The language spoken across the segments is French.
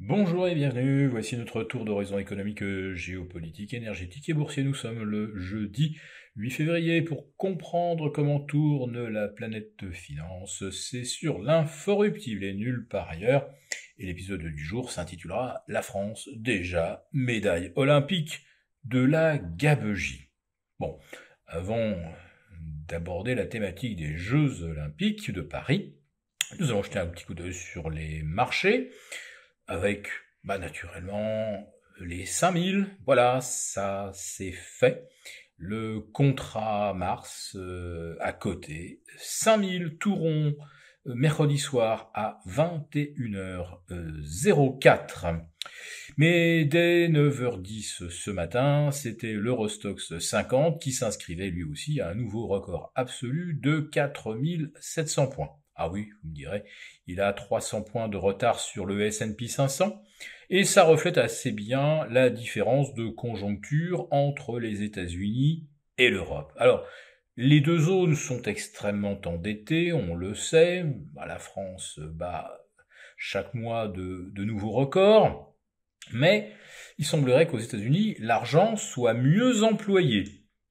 Bonjour et bienvenue, voici notre tour d'horizon économique, géopolitique, énergétique et boursier. Nous sommes le jeudi 8 février pour comprendre comment tourne la planète finance. C'est sur l'inforruptible et nulle part ailleurs. Et l'épisode du jour s'intitulera La France, déjà médaille olympique de la gabegie. Bon, avant d'aborder la thématique des Jeux olympiques de Paris, nous allons jeter un petit coup d'œil sur les marchés avec, naturellement, les 5000. Voilà, ça c'est fait. Le contrat Mars à côté, 5000 tout rond, mercredi soir à 21h04. Mais dès 9h10 ce matin, c'était l'Eurostoxx 50 qui s'inscrivait lui aussi à un nouveau record absolu de 4700 points. Ah oui, vous me direz, il a 300 points de retard sur le S&P 500, et ça reflète assez bien la différence de conjoncture entre les États-Unis et l'Europe. Alors, les deux zones sont extrêmement endettées, on le sait. La France bat chaque mois de nouveaux records, mais il semblerait qu'aux États-Unis, l'argent soit mieux employé.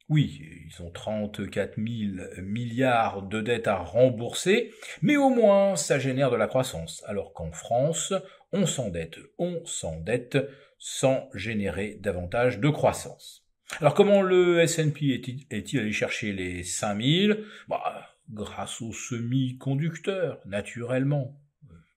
Oui, ils ont 34 000 milliards de dettes à rembourser, mais au moins ça génère de la croissance, alors qu'en France, on s'endette sans générer davantage de croissance. Alors comment le S&P est-il allé chercher les 5000 ? Grâce aux semi-conducteurs, naturellement,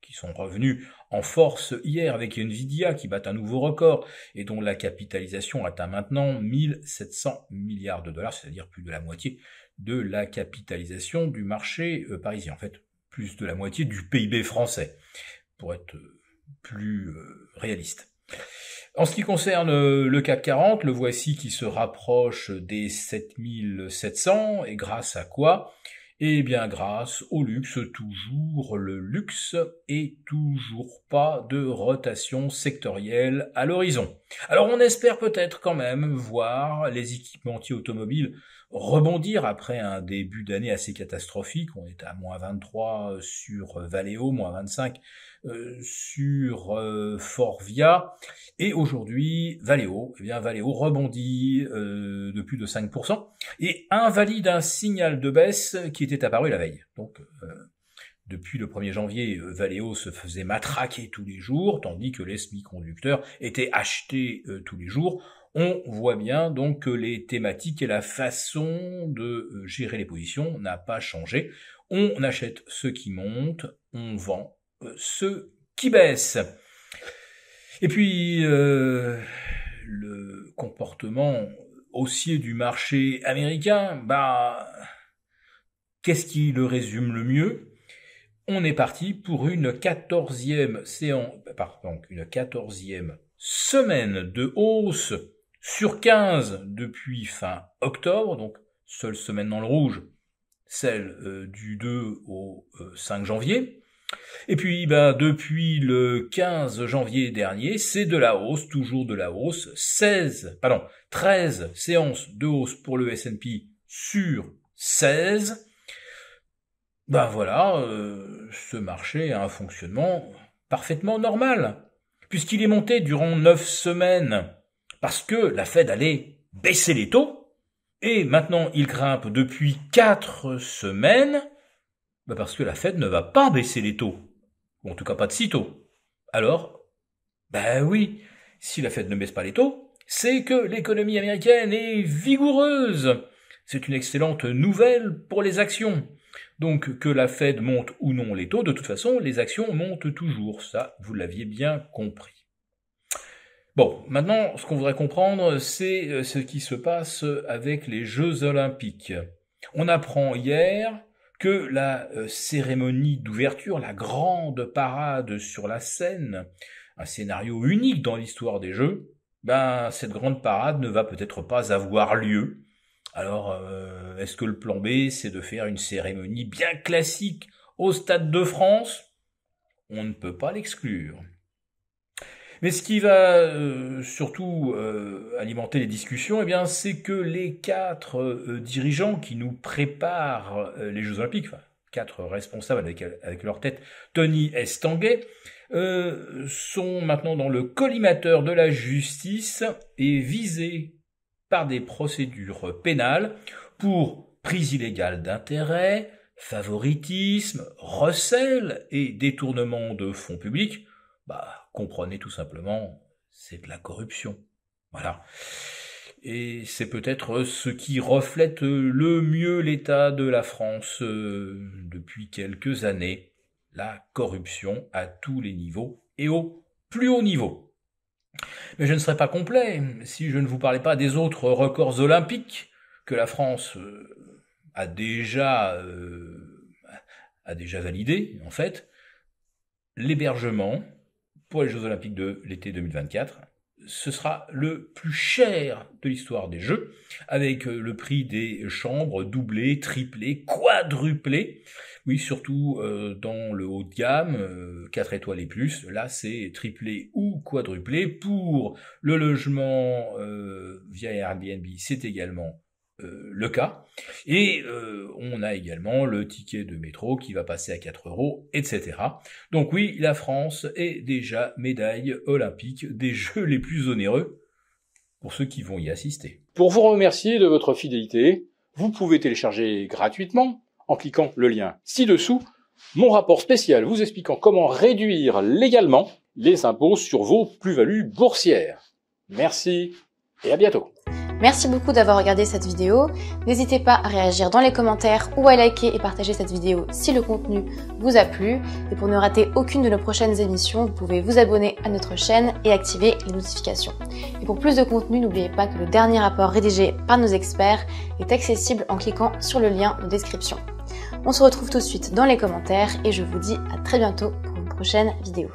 qui sont revenus en force hier avec Nvidia qui bat un nouveau record et dont la capitalisation atteint maintenant 1700 milliards de dollars, c'est-à-dire plus de la moitié de la capitalisation du marché parisien. En fait, plus de la moitié du PIB français, pour être plus réaliste. En ce qui concerne le CAC 40, le voici qui se rapproche des 7700, et grâce à quoi ? Eh bien, grâce au luxe, toujours le luxe, et toujours pas de rotation sectorielle à l'horizon. Alors on espère peut-être quand même voir les équipementiers automobiles rebondir après un début d'année assez catastrophique. On est à moins 23 sur Valeo, moins 25 sur Forvia, et aujourd'hui Valeo rebondit de plus de 5%, et invalide un signal de baisse qui était apparu la veille. Donc depuis le 1er janvier, Valeo se faisait matraquer tous les jours, tandis que les semi-conducteurs étaient achetés tous les jours. On voit bien donc que les thématiques et la façon de gérer les positions n'a pas changé. On achète ce qui monte, on vend ceux qui baissent. Et puis, le comportement haussier du marché américain, qu'est-ce qui le résume le mieux ? On est parti pour une 14e semaine de hausse sur 15 depuis fin octobre, donc seule semaine dans le rouge, celle du 2 au 5 janvier. Et puis, depuis le 15 janvier dernier, c'est de la hausse, toujours de la hausse, 13 séances de hausse pour le S&P sur 16. Ce marché a un fonctionnement parfaitement normal, puisqu'il est monté durant 9 semaines, parce que la Fed allait baisser les taux, et maintenant il grimpe depuis 4 semaines, parce que la Fed ne va pas baisser les taux, ou en tout cas pas de sitôt. Alors, oui, si la Fed ne baisse pas les taux, c'est que l'économie américaine est vigoureuse. C'est une excellente nouvelle pour les actions. Donc que la Fed monte ou non les taux, de toute façon, les actions montent toujours. Ça, vous l'aviez bien compris. Bon, maintenant, ce qu'on voudrait comprendre, c'est ce qui se passe avec les Jeux Olympiques. On apprend hier que la cérémonie d'ouverture, la grande parade sur la Seine, un scénario unique dans l'histoire des Jeux, cette grande parade ne va peut-être pas avoir lieu. Alors, est-ce que le plan B, c'est de faire une cérémonie bien classique au Stade de France ? On ne peut pas l'exclure. Mais ce qui va surtout alimenter les discussions, c'est que les 4 dirigeants qui nous préparent les Jeux Olympiques, 4 responsables avec leur tête Tony Estanguet, sont maintenant dans le collimateur de la justice et visés par des procédures pénales pour prise illégale d'intérêt, favoritisme, recel et détournement de fonds publics. Comprenez tout simplement, c'est de la corruption. Voilà. Et c'est peut-être ce qui reflète le mieux l'état de la France depuis quelques années. La corruption à tous les niveaux et au plus haut niveau. Mais je ne serais pas complet si je ne vous parlais pas des autres records olympiques que la France a déjà validés, en fait. L'hébergement pour les Jeux Olympiques de l'été 2024, ce sera le plus cher de l'histoire des Jeux, avec le prix des chambres doublé, triplé, quadruplé. Oui, surtout dans le haut de gamme, 4 étoiles et plus, là c'est triplé ou quadruplé. Pour le logement via Airbnb, c'est également le cas. Et on a également le ticket de métro qui va passer à 4 €, etc. Donc oui, la France est déjà médaille olympique des Jeux les plus onéreux pour ceux qui vont y assister. Pour vous remercier de votre fidélité, vous pouvez télécharger gratuitement, en cliquant le lien ci-dessous, mon rapport spécial vous expliquant comment réduire légalement les impôts sur vos plus-values boursières. Merci et à bientôt. Merci beaucoup d'avoir regardé cette vidéo. N'hésitez pas à réagir dans les commentaires ou à liker et partager cette vidéo si le contenu vous a plu. Et pour ne rater aucune de nos prochaines émissions, vous pouvez vous abonner à notre chaîne et activer les notifications. Et pour plus de contenu, n'oubliez pas que le dernier rapport rédigé par nos experts est accessible en cliquant sur le lien de description. On se retrouve tout de suite dans les commentaires et je vous dis à très bientôt pour une prochaine vidéo.